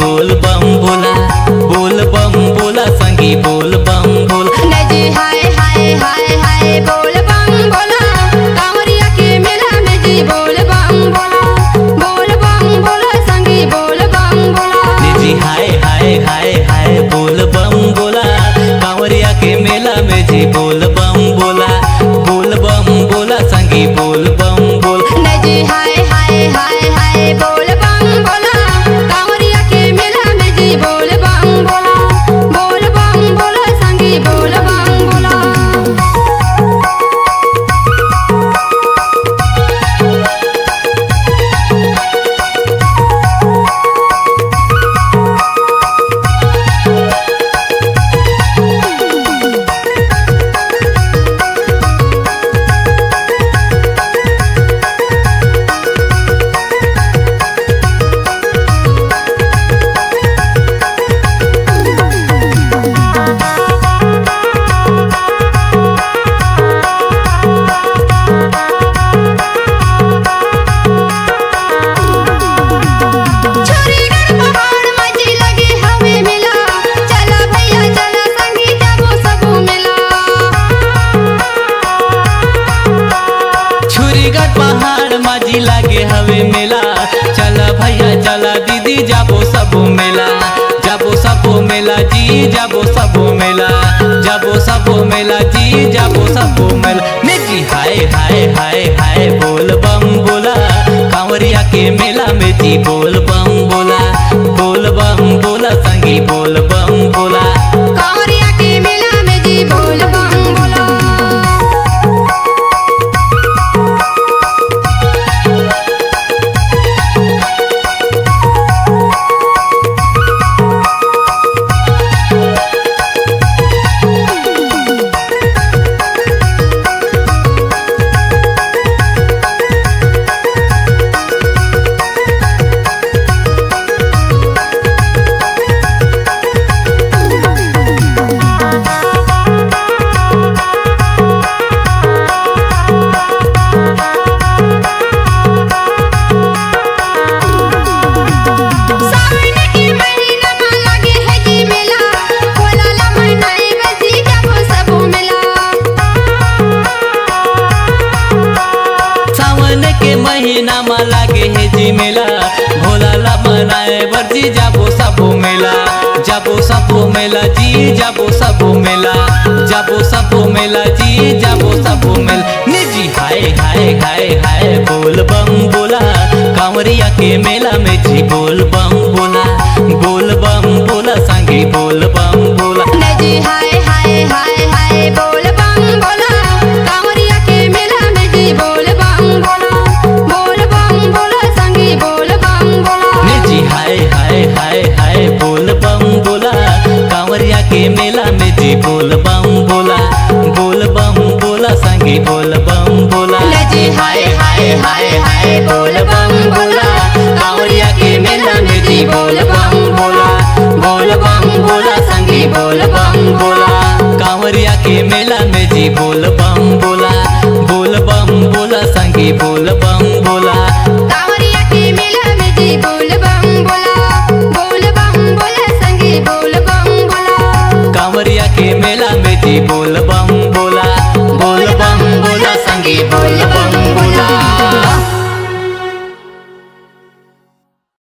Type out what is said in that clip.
बोल बम बोला, बोल बम बोला संगी बोल बम बोला। नजी हाय हाय हाय हाय बोल बम बोला, कांवरिया के मेला में जी बोल बम बोला, बोल बम बोला संगी बोल बम बोला। निजी हाय हाय हाय हाय बोल बम बोला, कांवरिया के मेला में जी बोल बम बोला, बोल बम बोला संगी बोल बम बोला। नजी हाय हाय हाय हाय बोल बम बोला, कांवरिया के मेला में जी बोल बम बोला, बोल बम बोला संगी बोल बम बोला। पहाड़ माझी लागे हवे मेला, चला भैया चला दीदी जाबो सबो मेला, जाबो सबो मेला जी जाबो सबो मेला, जाबो सबो मेला जी जाबो सबो मेला। निजी हाय हाय हाय हाय बोल बम बोला, कांवरिया के मेला में जी बोल बम बोला, बोल बम बोला संगी बोल बम बोला। कांवरिया के मेला में जी बोल बम बोला। महीना में लागे है जी मेला, भोला ला मनाए बरजी जाबो सबो मेला, जाबो सबो मेला जी जाबो सबो मेला, जाबो सबो मेला जी जाबो सबो मेला। निजी हाय हाय हाय हाय बोल बम बोला, कांवरिया के मेला में जी बोल बम बोला, बोल बम बोला संगी बोल बम बोला। निजी हाय हाय हाय हाय बोल बम बोला, कांवरिया के मेला में जी बोल बम बोला, बोल बम बोला संगी बोल बम बोला। निजी हाय हाय हाय हाय बोल बम बोला, कांवरिया के मेला में जी बोल बम बोला, बोल बम बोला संगी बोल बम बोला। निजी हाय हाय हाय हाय बोल बम बोला, कांवरिया के मेला में जी बोल बम बोला, बोल बम बोला संगी बोल बम बोला। कांवरिया के मेला में जी बोल बम